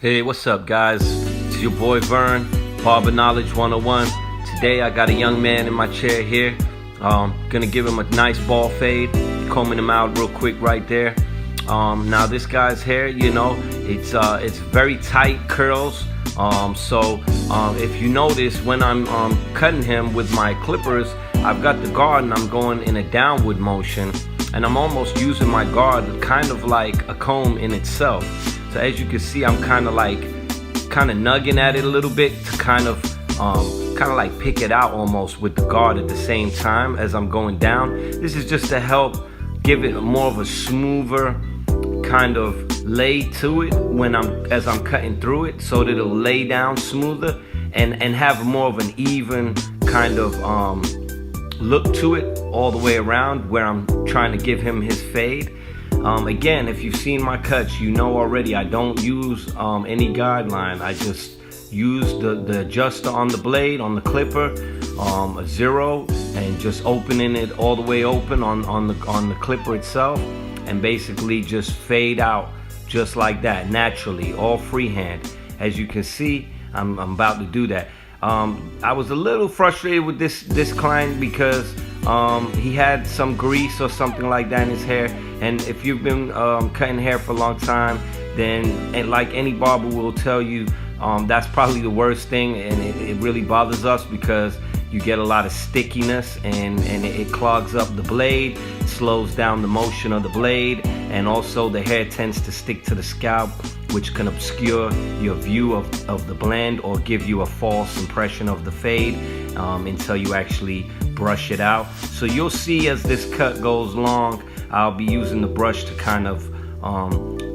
Hey, what's up, guys? It's your boy Vern, Barber Knowledge 101. Today I got a young man in my chair here. Gonna give him a nice ball fade, combing him out real quick right there. Now this guy's hair, it's very tight curls. If you notice, when I'm cutting him with my clippers, I've got the guard and I'm going in a downward motion, and I'm almost using my guard kind of like a comb in itself. So as you can see, I'm kind of nugging at it a little bit to kind of like pick it out almost with the guard at the same time as I'm going down. This is just to help give it more of a smoother kind of lay to it as I'm cutting through it, so that it'll lay down smoother and have more of an even kind of look to it all the way around where I'm trying to give him his fade. Again, if you've seen my cuts, you know already I don't use any guideline. I just use the adjuster on the blade, on the clipper, a 0, and just opening it all the way open on the clipper itself, and basically just fade out just like that, naturally, all freehand. As you can see, I'm about to do that. I was a little frustrated with this client because he had some grease or something like that in his hair, and if you've been cutting hair for a long time, then like any barber will tell you, that's probably the worst thing, and it really bothers us because you get a lot of stickiness, and it clogs up the blade, slows down the motion of the blade, and also the hair tends to stick to the scalp, which can obscure your view of the blend or give you a false impression of the fade until you actually brush it out. So you'll see as this cut goes along, I'll be using the brush to kind of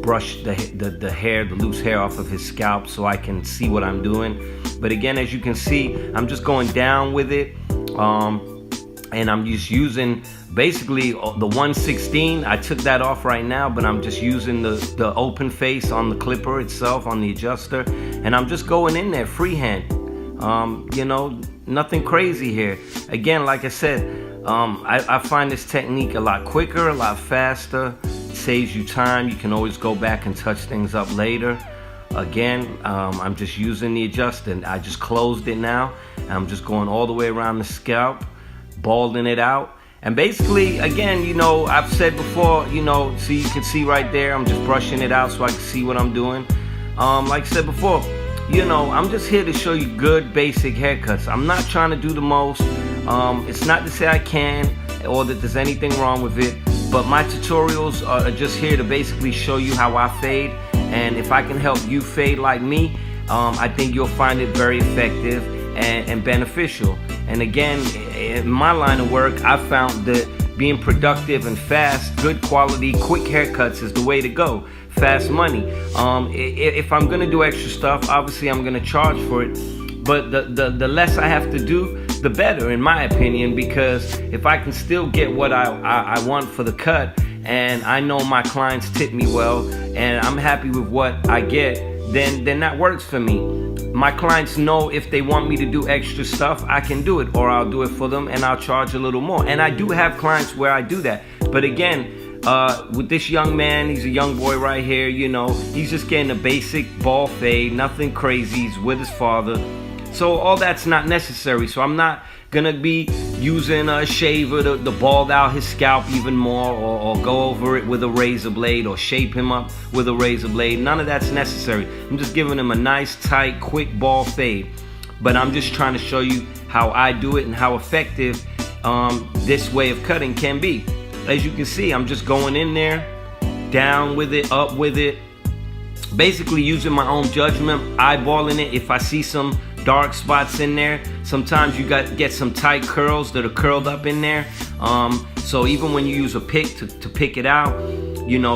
brush the hair, the loose hair off of his scalp, so I can see what I'm doing. But again, as you can see, I'm just going down with it, and I'm just using basically the 1/16. I took that off right now, but I'm just using the open face on the clipper itself, on the adjuster, and I'm just going in there freehand. Nothing crazy here. Again, like I said, I find this technique a lot quicker, a lot faster. It saves you time. You can always go back and touch things up later. Again, I'm just using the adjuster. I just closed it now. I'm just going all the way around the scalp, balding it out. And basically, again, I've said before, so you can see right there, I'm just brushing it out so I can see what I'm doing. Like I said before, I'm just here to show you good basic haircuts. I'm not trying to do the most. It's not to say I can or that there's anything wrong with it, but my tutorials are just here to basically show you how I fade. And if I can help you fade like me, I think you'll find it very effective and beneficial. And again, in my line of work, I found that being productive and fast, good quality, quick haircuts is the way to go. Fast money. If I'm gonna do extra stuff, obviously I'm gonna charge for it, but the less I have to do, the better, in my opinion, because if I can still get what I want for the cut, and I know my clients tip me well, and I'm happy with what I get, then that works for me. My clients know if they want me to do extra stuff, I can do it, or I'll do it for them and I'll charge a little more. And I do have clients where I do that. But again, with this young man, he's a young boy right here, he's just getting a basic ball fade, nothing crazy. He's with his father. So all that's not necessary. So I'm not gonna be using a shaver to bald out his scalp even more, or go over it with a razor blade, or shape him up with a razor blade. None of that's necessary. I'm just giving him a nice, tight, quick ball fade. But I'm just trying to show you how I do it and how effective this way of cutting can be. As you can see, I'm just going in there, down with it, up with it, basically using my own judgment, eyeballing it. If I see some dark spots in there, sometimes you get some tight curls that are curled up in there, so even when you use a pick to pick it out,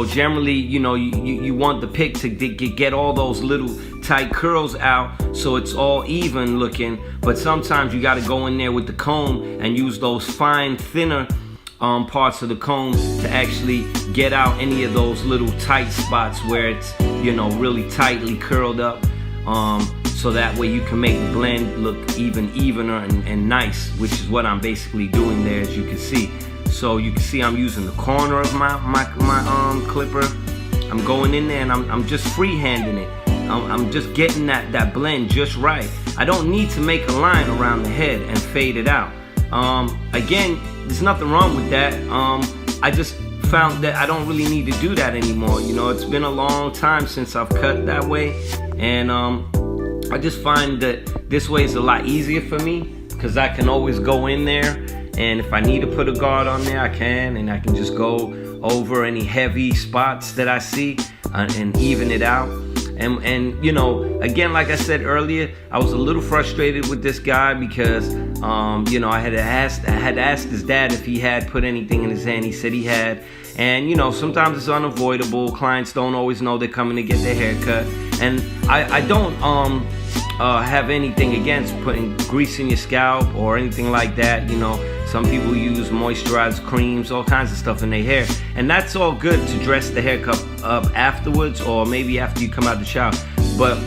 generally you want the pick to get all those little tight curls out so it's all even looking. But sometimes you got to go in there with the comb and use those fine, thinner parts of the comb to actually get out any of those little tight spots where it's really tightly curled up, so that way you can make the blend look evener and nice, which is what I'm basically doing there, as you can see. So you can see I'm using the corner of my clipper. I'm going in there and I'm just freehanding it. I'm just getting that blend just right. I don't need to make a line around the head and fade it out. Again, there's nothing wrong with that. I just found that I don't really need to do that anymore. You know, it's been a long time since I've cut that way, and I just find that this way is a lot easier for me, because I can always go in there, and if I need to put a guard on there, I can, and I can just go over any heavy spots that I see and even it out. And you know, again, like I said earlier, I was a little frustrated with this guy because you know, I had asked his dad if he had put anything in his hand. He said he had. And you know, sometimes it's unavoidable. Clients don't always know they're coming to get their hair cut. And I don't have anything against putting grease in your scalp or anything like that. You know, some people use moisturized creams, all kinds of stuff in their hair, and that's all good to dress the haircut up afterwards, or maybe after you come out the shower. But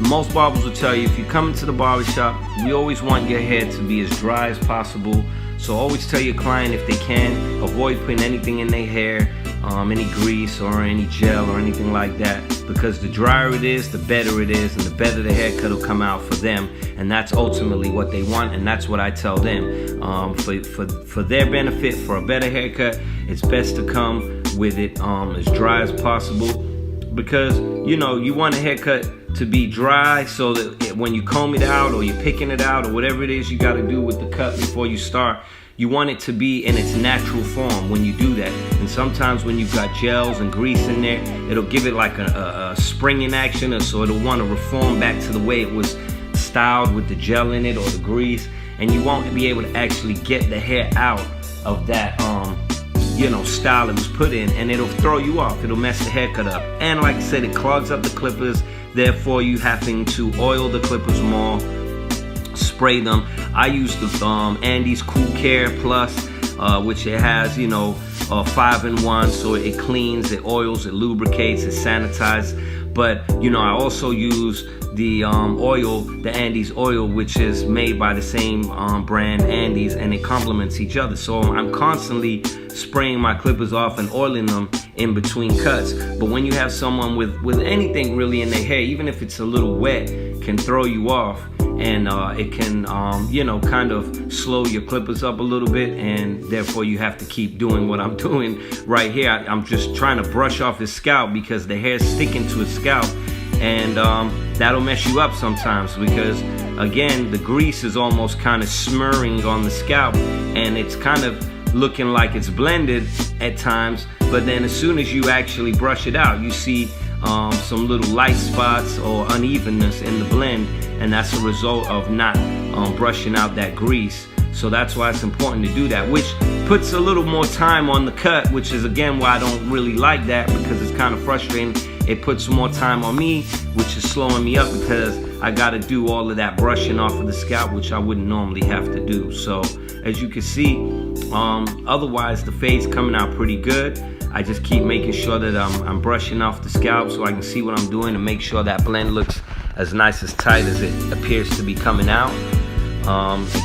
most barbers will tell you, if you come into the barbershop, we always want your hair to be as dry as possible. So always tell your client, if they can, avoid putting anything in their hair, any grease or any gel or anything like that, because the drier it is, the better it is, and the better the haircut will come out for them. And that's ultimately what they want, and that's what I tell them. For their benefit, for a better haircut, it's best to come with it as dry as possible, because you know, you want a haircut to be dry so that when you comb it out or you're picking it out or whatever it is you got to do with the cut before you start, you want it to be in its natural form when you do that. And sometimes when you've got gels and grease in there, it'll give it like a springing action, or so it'll want to reform back to the way it was styled with the gel in it or the grease, and you won't be able to actually get the hair out of that you know, style it was put in, and it'll throw you off. It'll mess the haircut up. And like I said, it clogs up the clippers, therefore you having to oil the clippers more, spray them. I use the Andy's Cool Care Plus, which it has, you know, 5-in-1, so it cleans, it oils, it lubricates, it sanitizes. But you know, I also use the oil, the Andy's oil, which is made by the same brand, Andy's, and it complements each other. So I'm constantly spraying my clippers off and oiling them in between cuts. But when you have someone with anything really in their hair, even if it's a little wet, can throw you off, and it can you know, kind of slow your clippers up a little bit, and therefore you have to keep doing what I'm doing right here. I'm just trying to brush off his scalp, because the hair's sticking to his scalp, and that'll mess you up sometimes, because again, the grease is almost kind of smearing on the scalp, and it's kind of looking like it's blended at times, but then as soon as you actually brush it out, you see some little light spots or unevenness in the blend, and that's a result of not brushing out that grease. So that's why it's important to do that, which puts a little more time on the cut, which is again why I don't really like that, because it's kind of frustrating. It puts more time on me, which is slowing me up, because I got to do all of that brushing off of the scalp, which I wouldn't normally have to do. So as you can see, otherwise the fade's coming out pretty good. I just keep making sure that I'm brushing off the scalp so I can see what I'm doing, and make sure that blend looks as nice, as tight as it appears to be coming out.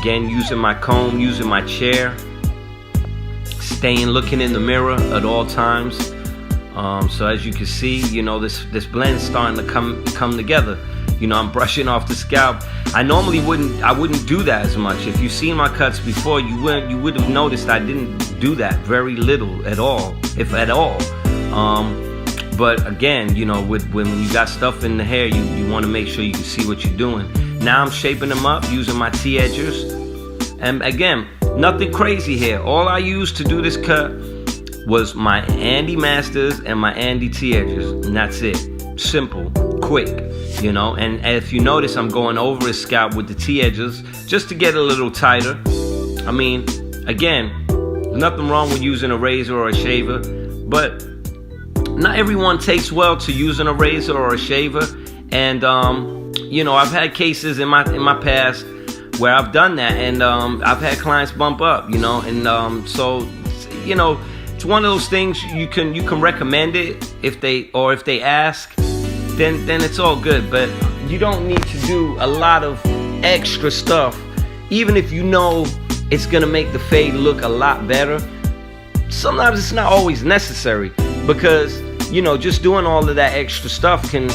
Again, using my comb, using my chair, looking in the mirror at all times. So as you can see, you know, this blend's starting to come together. You know, I'm brushing off the scalp. I normally wouldn't do that as much. If you've seen my cuts before, you would have noticed I didn't do that very little at all, if at all. But again, you know, when you got stuff in the hair, you want to make sure you can see what you're doing. Now I'm shaping them up using my T-edgers. And again, nothing crazy here. All I used to do this cut was my Andy Masters and my Andy T-edgers, and that's it. Simple, quick, you know. And if you notice, I'm going over his scalp with the T-edgers just to get a little tighter. I mean, again, nothing wrong with using a razor or a shaver, but not everyone takes well to using a razor or a shaver. And you know, I've had cases in my past where I've done that, and I've had clients bump up, you know. And so, you know, it's one of those things you can recommend it if they ask, then it's all good. But you don't need to do a lot of extra stuff, even if you know it's gonna make the fade look a lot better. Sometimes it's not always necessary, because you know, just doing all of that extra stuff can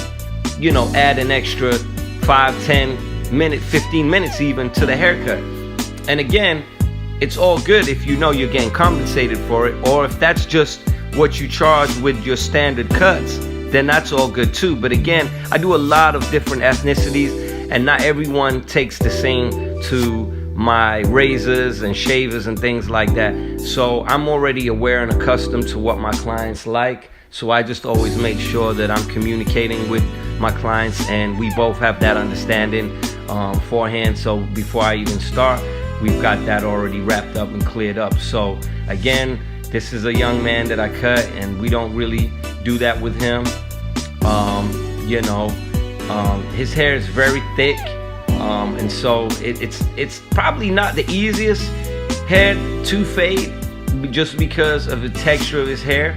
add an extra 5, 10 minutes, 15 minutes even to the haircut. And again, it's all good if you know you're getting compensated for it, or if that's just what you charge with your standard cuts, then that's all good too. But again, I do a lot of different ethnicities, and not everyone takes the same to my razors and shavers and things like that. So I'm already aware and accustomed to what my clients like. So I just always make sure that I'm communicating with my clients, and we both have that understanding beforehand. So before I even start, we've got that already wrapped up and cleared up. So again, this is a young man that I cut, and we don't really do that with him. His hair is very thick, and so it's probably not the easiest hair to fade, just because of the texture of his hair,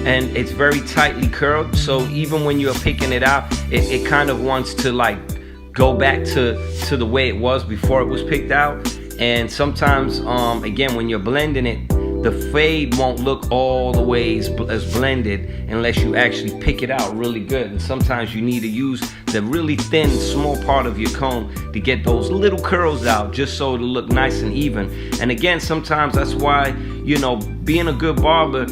and it's very tightly curled. So even when you're picking it out, it kind of wants to like go back to the way it was before it was picked out. And sometimes, again, when you're blending it, the fade won't look all the way as blended unless you actually pick it out really good. And sometimes you need to use the really thin, small part of your comb to get those little curls out, just so it'll look nice and even. And again, sometimes that's why, being a good barber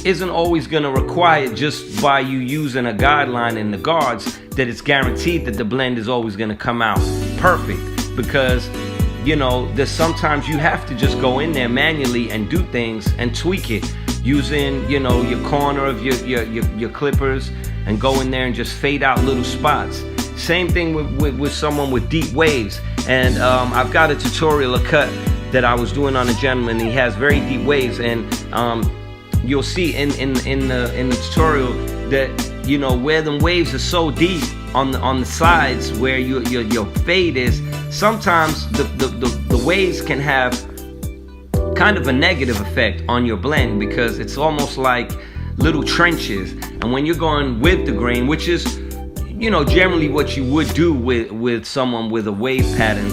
isn't always gonna require, just by you using a guideline and the guards, that it's guaranteed that the blend is always gonna come out perfect. Because there's sometimes you have to just go in there manually and do things and tweak it using, your corner of your clippers, and go in there and just fade out little spots. Same thing with someone with deep waves. And I've got a tutorial, a cut that I was doing on a gentleman. He has very deep waves, and you'll see in the tutorial that where them waves are so deep on the sides where your fade is, sometimes the waves can have kind of a negative effect on your blend, because it's almost like little trenches. And when you're going with the grain, which is generally what you would do with someone with a wave pattern,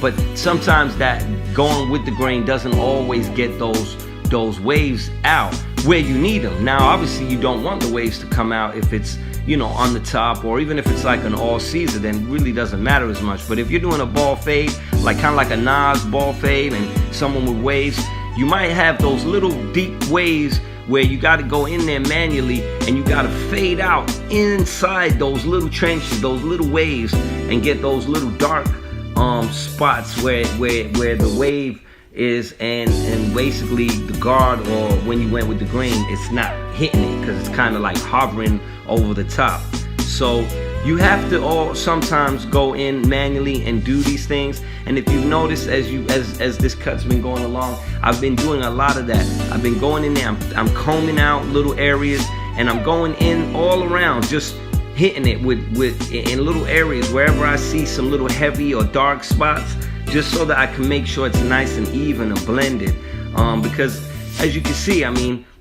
but sometimes that going with the grain doesn't always get those waves out where you need them. Now obviously you don't want the waves to come out if it's on the top, or even if it's like an all Caesar, then it really doesn't matter as much. But if you're doing a ball fade, like kind of like a Nas ball fade, and someone with waves, you might have those little deep waves where you got to go in there manually, and you got to fade out inside those little trenches, those little waves, and get those little dark spots where the wave is, and basically the guard, or when you went with the grain, it's not hitting it because it's kind of like hovering over the top. So you have to sometimes go in manually and do these things. And if you've noticed, as this cut's been going along, I've been doing a lot of that. I've been going in there, I'm combing out little areas, and I'm going in all around, just hitting it in little areas wherever I see some little heavy or dark spots, just so that I can make sure it's nice and even and blended. Because as you can see,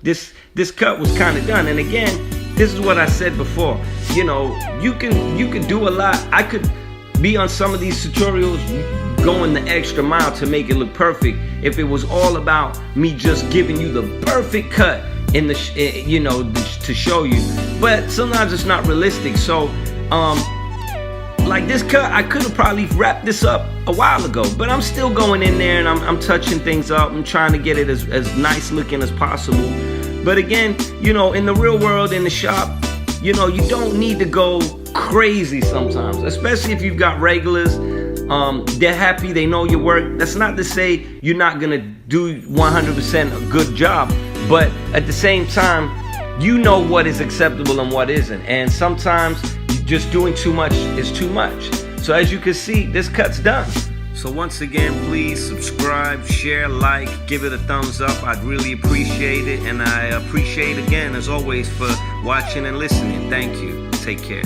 this cut was kind of done. And again, this is what I said before. You can do a lot. I could be on some of these tutorials going the extra mile to make it look perfect if it was all about me just giving you the perfect cut to show you. But sometimes it's not realistic. So like this cut, I could have probably wrapped this up a while ago, but I'm still going in there and I'm touching things up. I'm trying to get it as nice looking as possible. But again, in the real world, in the shop, you don't need to go crazy sometimes, especially if you've got regulars. They're happy, they know your work. That's not to say you're not gonna do 100% a good job, but at the same time, you know what is acceptable and what isn't. And sometimes just doing too much is too much. So as you can see, this cut's done. So once again, please subscribe, share, like, give it a thumbs up. I'd really appreciate it. And I appreciate again, as always, for watching and listening. Thank you. Take care.